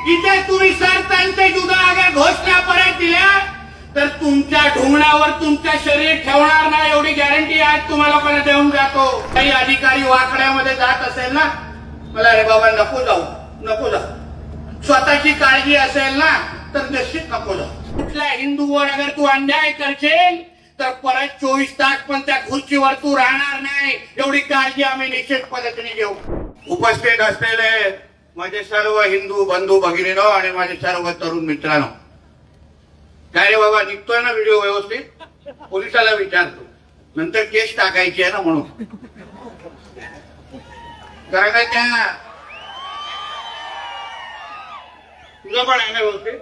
इथे तुम्ही सरपंच जुदा अगर घोषणा परत दिल्या तर तुमच्या ढोंगणावर तुमचं शरीर ठेवणार नाही एवढी गॅरंटी आज तुम्हाला लोकांना देऊन जातो। काही अधिकारी वाकड्यामध्ये जात असेल ना, मला रे बाबा नको जाऊ, स्वतःची काळजी असेल ना तर निश्चित नको जाऊ। कुठल्या हिंदूवर अगर तू अन्याय करशील तर परत 24 तास पण त्या खुर्चीवर तू राहणार नाही एवढी काळजी आम्ही निश्चित पद्धतीने घेऊ। उपस्थित असलेले माझे सर्व हिंदू बंधू भगिनींनो आणि माझे सर्व तरुण मित्रांनो, काय रे बाबा निघतोय ना व्हिडिओ व्यवस्थित? पोलिसाला विचारतो, नंतर केस टाकायची आहे ना म्हणून। कारण काय त्या तुझं पण आहे ना व्यवस्थित?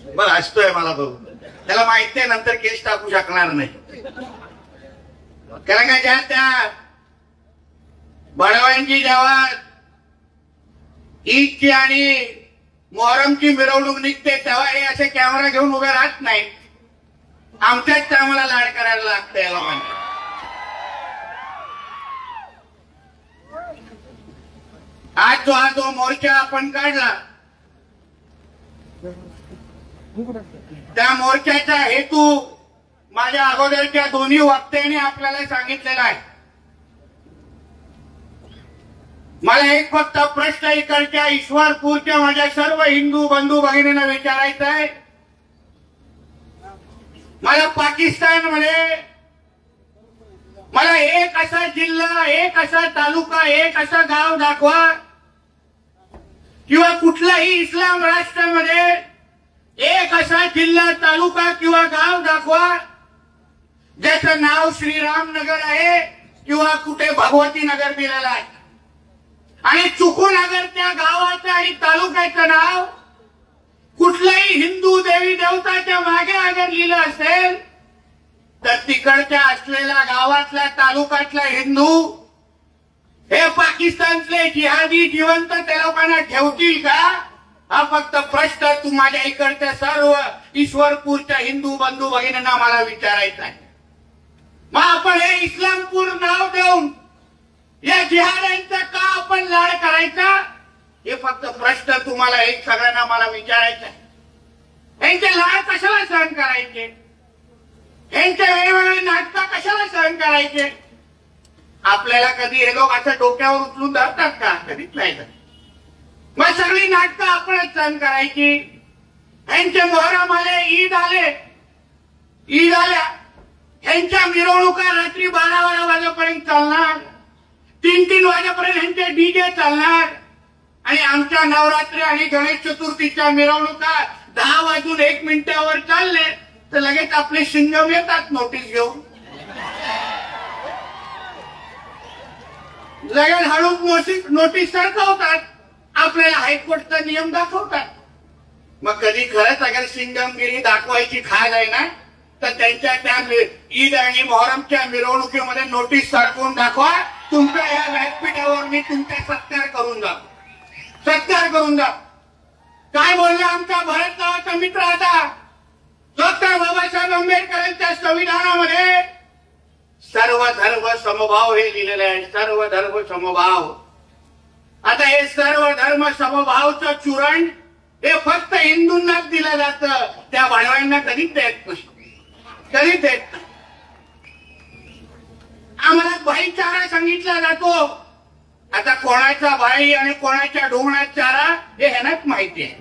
बरं हसतोय मला बघून, त्याला माहिती आहे नंतर केस टाकू शकणार नाही। कारण काय त्या बडव्यांची जेव्हा ईदची आणि मोहरमची मिरवणूक निघते तेव्हा हे असे कॅमेरा घेऊन उभे राहत नाही, आमच्याच आम्हाला लाड करायला लागतं या लोकांना। आज जो मोर्चा आपण काढला त्या मोर्चाचा हेतू माझ्या अगोदरच्या दोन्ही वक्त्यांनी आपल्याला सांगितलेला आहे। मला एक फक्त प्रश्न इकडच्या ईश्वरपूरच्या माझ्या सर्व हिंदू बंधू भगिनींना विचारायचा आहे, मला पाकिस्तानमध्ये मला एक असा जिल्हा, एक असा तालुका, एक असं गाव दाखवा किंवा कुठल्याही इस्लाम राष्ट्रामध्ये एक असा जिल्हा, तालुका किंवा गाव दाखवा ज्याचं नाव श्रीराम नगर आहे किंवा कुठे भगवती नगर दिलेलं आहे आणि चुकून अगर त्या गावाचं आणि तालुक्याचं नाव कुठल्याही हिंदू देवी देवताच्या मागे अगर लिहिलं असेल तर तिकडच्या असलेल्या गावातल्या तालुक्यातल्या हिंदू हे पाकिस्तानचे जिहादी जिवंत त्या लोकांना ठेवतील का? हा फक्त प्रश्न तुम्हाला इकडच्या सर्व ईश्वरपूरच्या हिंदू बंधू भगिनींना मला विचारायचा आहे। मग आपण हे इस्लामपूर नाव देऊन या जिहाद्यांचा का आपण लाड करायचा? हे फक्त प्रश्न तुम्हाला एक सगळ्यांना मला विचारायचा आहे। यांचे लाड कशाला सहन करायचे? यांचे वेगवेगळे नाटकं कशाला सहन करायचे? आपल्याला कधी हे लोक असं डोक्यावर उचलून धरतात का? कधीच नाही करत। मग सगळी नाटकं आपणच सहन करायची। यांचे मोहरम आले, ईद आल्या, यांच्या मिरवणुका रात्री 12-12 वाजेपर्यंत चालणार, 3-3 वाजेपर्यंत यांचे डीजे चालणार आणि आमच्या नवरात्री आणि गणेश चतुर्थीच्या मिरवणुका 10 वाजून 1 मिनिटावर चालले तर लगेच आपले शिंगम येतात नोटीस घेऊन, लगेच हळूच नोटीस सरकवतात, आपल्याला हायकोर्टचा नियम दाखवतात। मग कधी खरंच अगर सिंगमगिरी दाखवायची खाल आहे ना तर त्यांच्या त्या ईद आणि मोहरमच्या मिरवणुकीमध्ये नोटीस सरकवून दाखवा, तुमच्या या व्यासपीठावर मी तुमचा सत्कार करून जा। काय बोलला आमचा भरत नावाचा मित्र आता? डॉक्टर बाबासाहेब आंबेडकरांच्या संविधानामध्ये सर्व धर्म समभाव हे लिहिलेले आहे, सर्व धर्म समभाव। आता हे सर्व धर्म समभावचं चूरण हे फक्त हिंदूंनाच दिलं जातं, त्या भाडव्यांना कधीच देत नाही, कधीच देत नाही। आम्हाला भाईचारा सांगितला जातो, आता कोणाचा भाई आणि कोणाच्या ढोंगणात चारा हे ह्यांनाच माहिती आहे,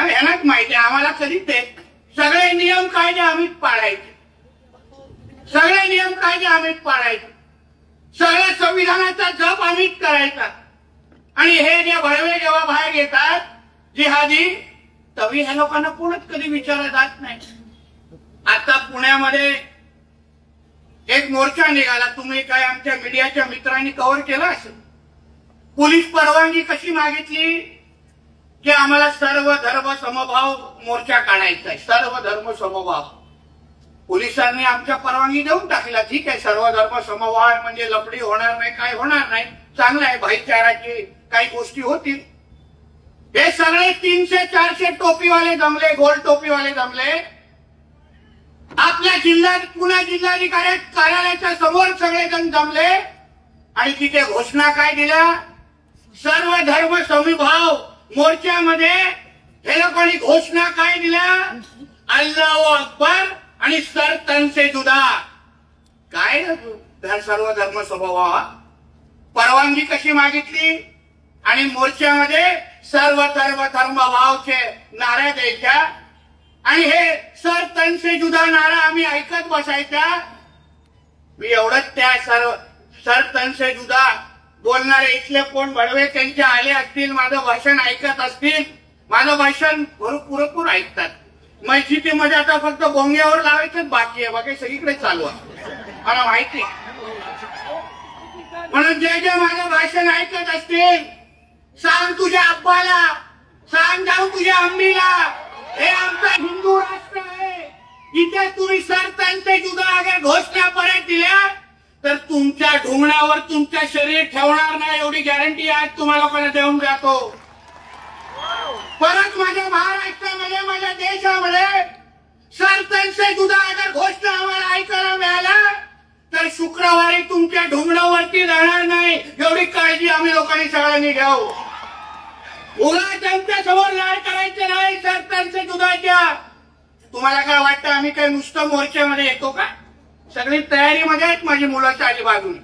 ह्यांनाच माहिती आहे, आम्हाला कधीच देत। सगळे नियम कायदे आम्हीच पाळायचे, सगळे नियम कायदे आम्हीच पाळायचे, सगळ्या संविधानाचा जप आम्हीच करायचा आणि हे जे भडवे जेव्हा बाहेर येतात जिहादी तवी ह्या लोकांना कोणच कधी विचारलं जात नाही। आता पुण्यामध्ये एक मोर्चा निघाला, तुम्ही काय आमच्या मीडियाच्या मित्रांनी कव्हर केला असेल। पोलीस परवानगी कशी मागितली की आम्हाला सर्व धर्म समभाव मोर्चा काढायचा आहे, सर्व धर्म समभाव। पोलिसांनी आमच्या परवानगी देऊन टाकला, ठीक आहे सर्व धर्म समभाव म्हणजे लफडी होणार नाही, काय होणार नाही, चांगलं आहे, भाईचाराची काही गोष्टी होतील। हे सगळे 300-400 टोपीवाले जमले, गोल टोपीवाले जमले, आपल्या जिल्ह्यात पुणे जिल्हाधिकारी कार्यालयाच्या समोर सगळेजण जमले आणि तिथे घोषणा काय दिल्या? सर्व धर्म समभाव मोर्चामध्ये हे लोकांनी घोषणा काय दिल्या? अल्लाहू अकबर आणि सर तन से जुदा. काय सर्व धर्म स्वभाव, परवानगी कशी मागितली आणि मोर्चामध्ये सर्व धर्म भावचे नारे द्यायच्या आणि हे सर तन से जुदा नारा आम्ही ऐकत बसायचा. मी एवढंच त्या सर तन से जुदा बोलणारे इथले कोण बडवे त्यांचे आले असतील, माझं भाषण ऐकत असतील, माझं भाषण पुरेपूर ऐकतात. मस्जिदीमध्ये आता फक्त बोंग्यावर लावायचंच बाकी आहे, बाकी सगळीकडे चालू आहे मला माहिती. म्हणून जे जे माझं भाषण ऐकत असतील, सांग तुझ्या अब्बाला, सांग जाऊ तुझ्या अम्मीला, हे आमचं हिंदू राष्ट्र आहे. इथे तुम्ही सर तन से जुदा अगर घोषणा परत दिल्या तर तुमच्या ढुंगणावर तुमच्या शरीर ठेवणार नाही, एवढी गॅरंटी आज तुम्हाला लोकांना देऊन जातो. परत माझ्या महाराष्ट्रामध्ये, माझ्या देशामध्ये सर तन से जुदा अगर घोषणा आम्हाला ऐकायला मिळाला तर शुक्रवारी तुमच्या ढुंगणावरती राहणार नाही, एवढी काळजी आम्ही लोकांनी सगळ्यांनी घ्यावं. उगा त्यांच्या समोर लाड करायचे नाही सर तन से जुदाच्या. तुम्हाला काय वाटतं आम्ही काय नुसतं मोर्चामध्ये येतो का? सगळी तयारीमध्ये आहेत माझी मुलं चारी बाजूने.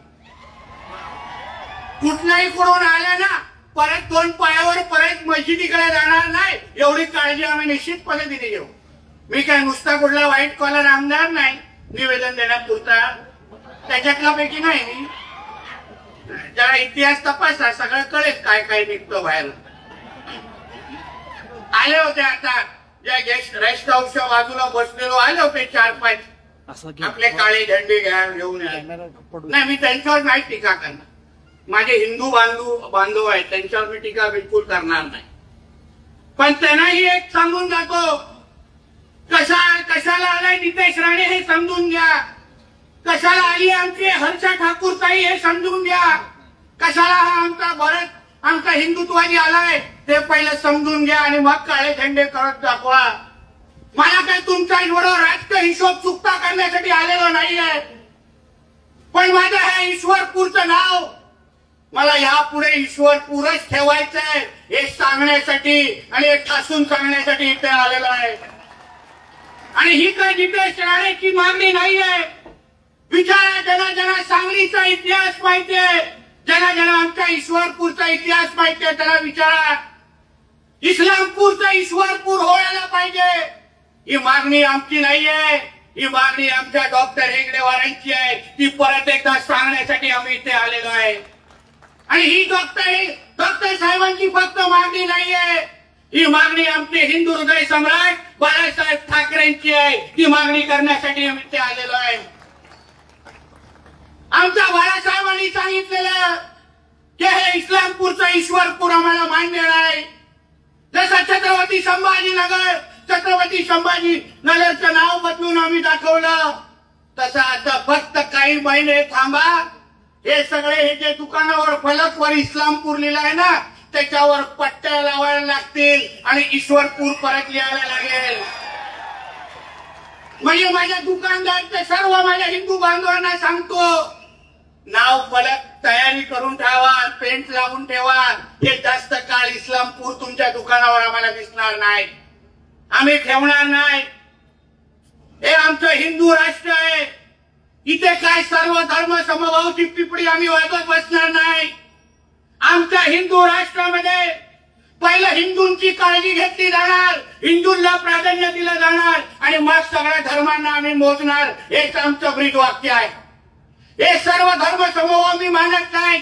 कुठल्याही कडून आल्या ना परत दोन पायावर परत मस्जिदीकडे जाणार नाही, एवढी काळजी आम्ही निश्चित पद्धतीने घेऊ. मी काय नुसता कुठला व्हाईट कॉलर आमदार नाही निवेदन देण्यापुरता, त्याच्यातला पैकी नाही. मी जरा इतिहास तपासा, सगळं कळेल काय काय निघतो बाहेर. आले होते आता ज्या रेस्ट हाऊसच्या बाजूला बसलेलो आले होते 4-5 आपले काळे झेंडे घेऊन नाही. मी त्यांच्यावर नाही टीका करणार, माझे हिंदू बांधव आहेत, त्यांच्यावर मी टीका बिलकुल करणार नाही. पण त्यांनाही एक सांगून जातो, कशाला आलाय नितेश राणे हे समजून घ्या, कशाला आली आमची हर्षा ठाकूरताई हे समजून घ्या, कशाला हा आमचा भारत आमचा हिंदुत्वादी आलाय ते पहिलं समजून घ्या आणि मग काळे झेंडे करत दाखवा. मला काय तुमचा एवढं राजकीय हिशोब चुकता करण्यासाठी आलेलो नाहीये, पण माझं हे ईश्वरपूरचं नाव मला यापुढे ईश्वरपूरच ठेवायचंय हे सांगण्यासाठी आणि हे ठासून सांगण्यासाठी इथे आलेलो आहे. आणि ही काय नितेश राणेची मागणी नाहीये. विचारा ज्यांना सांगलीचा इतिहास माहितीये, ज्यांना आमच्या ईश्वरपूरचा इतिहास माहितीये त्याला विचारा. इस्लामपूरचा ईश्वरपूर व्हायला पाहिजे ही मागणी आमची नाहीये, ही मागणी आमच्या डॉक्टर हेगडेवारांची आहे. ती परत एकदा सांगण्यासाठी आम्ही इथे आलेलो आहे. आणि ही डॉक्टर साहेबांची फक्त मागणी नाहीये, ही मागणी आमचे हिंदू हृदय सम्राट बाळासाहेब ठाकरेंची आहे. ती मागणी करण्यासाठी आम्ही इथे आलेलो आहे. आमच्या बाळासाहेबांनी सांगितलेलं की हे इस्लामपूरचं ईश्वरपूर आम्हाला मान्य नाही. जसं छत्रपती संभाजीनगरचं नाव बदलून आम्ही दाखवलं, तसं आता फक्त काही महिने थांबा. हे सगळे हे जे दुकानावर फलकवर इस्लामपूर लिहिलं आहे ना त्याच्यावर पट्ट्या लावायला लागतील आणि ईश्वरपूर परत लिहायला लागेल. म्हणजे माझ्या दुकानदारचे सर्व माझ्या हिंदू बांधवांना सांगतो, नाव फलक तयारी करून ठेवा, पेंट लावून ठेवा. हे जास्त काळ इस्लामपूर तुमच्या दुकानावर आम्हाला दिसणार नाही, आम्ही ठेवणार नाही. हे आमचं हिंदू राष्ट्र आहे. इथे काय सर्व धर्म समभावची पिपडी आम्ही वाजवत बसणार नाही. आमच्या हिंदू राष्ट्रामध्ये पहिलं हिंदूंची काळजी घेतली जाणार, हिंदूंना प्राधान्य दिलं जाणार आणि मग सगळ्या धर्मांना आम्ही मोजणार. हेच आमचं ब्रीद वाक्य आहे. हे सर्व धर्म समूह आम्ही मानत नाही.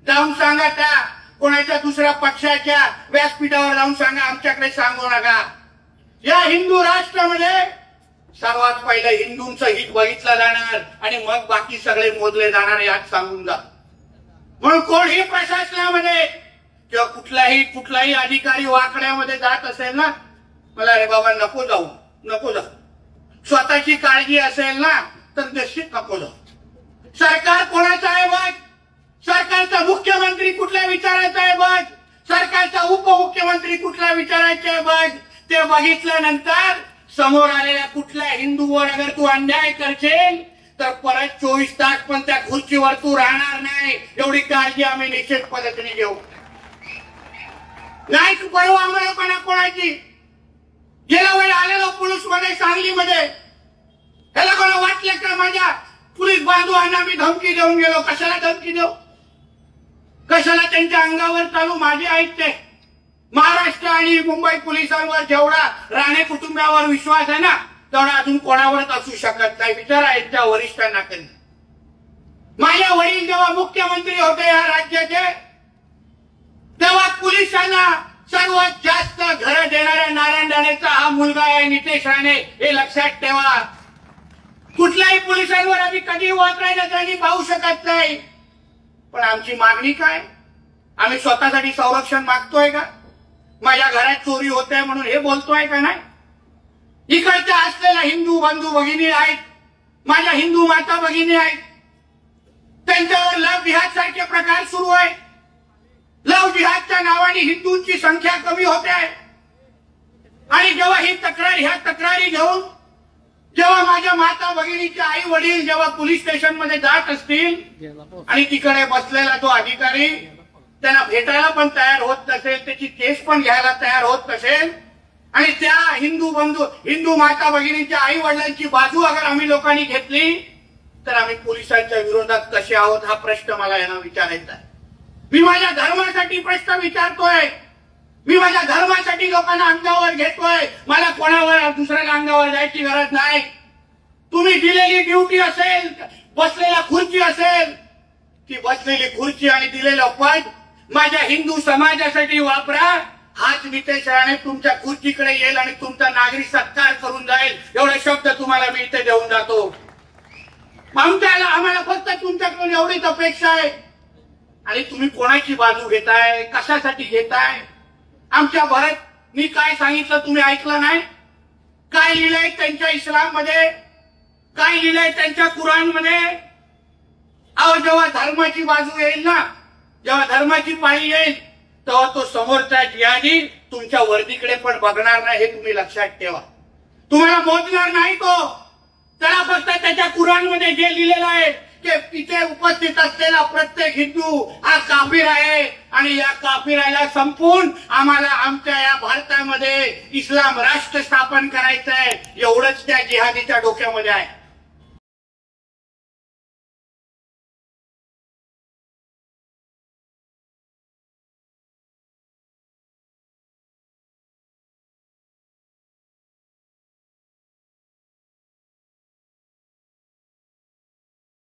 जाऊन सांगा त्या कोणाच्या दुसऱ्या पक्षाच्या व्यासपीठावर जाऊन सांगा, आमच्याकडे सांगू नका. या हिंदू राष्ट्रामध्ये सर्वात पहिलं हिंदूंचं हित बघितलं जाणार आणि मग बाकी सगळे मोजले जाणार यात सांगून जा. म्हणून कोणीही प्रशासनामध्ये किंवा कुठलाही अधिकारी वाकड्यामध्ये जात असेल ना, मला अरे बाबा नको जाऊ. स्वतःची काळजी असेल ना तर निश्चित नको जाऊ. सरकार कोणाचं आहे बघ, सरकारचा मुख्यमंत्री कुठल्या विचारायचा आहे बघ, सरकारचा उपमुख्यमंत्री कुठल्या विचारायचे आहे बघ. ते बघितल्यानंतर समोर आलेल्या कुठल्या हिंदूवर अगर तू अन्याय करशील तर परत 24 तास पण त्या खुर्चीवर तू राहणार नाही. एवढी काळजी आम्ही निश्चित पद्धतीने घेऊ. नाही परवा आम्हाला कोणाची गेल्या वेळी आलेलो पोलीसमध्ये सांगलीमध्ये त्याला कोणा वाटलं का माझ्या पोलीस बांधवांना मी धमकी देऊन गेलो? कशाला धमकी देऊ? कशाला त्यांच्या अंगावर चालू? माझे आहेत ते महाराष्ट्र आणि मुंबई पोलिसांवर जेवढा राणे कुटुंबावर विश्वास आहे ना तेवढा अजून कोणावरच असू शकत नाही. विचारा यांच्या वरिष्ठांना कधी. माझे वडील जेव्हा मुख्यमंत्री होते या राज्याचे तेव्हा पोलिसांना सर्वात जास्त घरं देणाऱ्या नारायण राणेचा हा मुलगा आहे नितेश राणे, हे लक्षात ठेवा. कुठल्याही पोलिसांवर आम्ही कधी वापरायला त्यांनी पाहू शकत नाही. पण आमची मागणी काय? आम्ही स्वतःसाठी संरक्षण मागतोय का? माझ्या घरात चोरी होते म्हणून हे बोलतोय का? नाही. इकडच्या असलेल्या हिंदू बंधू भगिनी आहेत, माझ्या हिंदू माता भगिनी आहेत, त्यांच्यावर लव जिहाद सारखे प्रकार सुरू आहे. लव जिहादच्या नावाने हिंदूंची संख्या कमी होते आहे. आणि जेव्हा ह्या तक्रारी घेऊन जेव्हा माझ्या माता भगिनीचे आई वडील जेव्हा पोलीस स्टेशन मध्ये जात असतील आणि तिकडे बसलेला तो अधिकारी त्यांना भेटायला पण तयार होत नसेल, त्याची केस पण घ्यायला तयार होत नसेल आणि त्या हिंदू माता भगिनीच्या आई वडिलांची बाजू अगर आम्ही लोकांनी घेतली तर आम्ही पोलिसांच्या विरोधात कसे आहोत हा प्रश्न मला यांना विचारायचा आहे. मी माझ्या धर्मासाठी प्रश्न विचारतोय. मी माझ्या धर्मासाठी लोकांना अंगावर घेतोय. मला कोणावर दुसऱ्याला अंगावर जायची गरज नाही. तुम्ही दिलेली ड्युटी असेल, बसलेला खुर्ची असेल, ती बसलेली खुर्ची आणि दिलेलं पद माझ्या हिंदू समाजासाठी वापरा. हाच नितेश राणे तुमच्या खुर्चीकडे येईल आणि तुमचा नागरी सत्कार करून जाईल. एवढे शब्द तुम्हाला मी इथे देऊन जातो. आम्हाला फक्त तुमच्याकडून एवढीच अपेक्षा आहे. आणि तुम्ही कोणाची बाजू घेताय? कशासाठी घेताय? आमच्या भारतनी काय सांगितलं तुम्ही ऐकलं नाही? काय लिहिलंय त्यांच्या इस्लाम मध्ये? काय लिहिलंय त्यांच्या कुराण मध्ये? अहो जेव्हा धर्माची बाजू येईल ना, जेव्हा धर्माची पाळी येईल तेव्हा तो समोरचा जिहादी तुमच्या वर्दीकडे पण बघणार नाही, हे तुम्ही लक्षात ठेवा. तुम्हाला मोजणार नाही तो. त्याला फक्त त्याच्या कुराण मध्ये जे लिहिलेलं आहे की तिथे उपस्थित असलेला प्रत्येक हिंदू हा काफिर आहे आणि या काफिराला संपून आम्हाला आमच्या या भारतामध्ये इस्लाम राष्ट्र स्थापन करायचं आहे, एवढंच त्या जिहादीच्या डोक्यामध्ये आहे.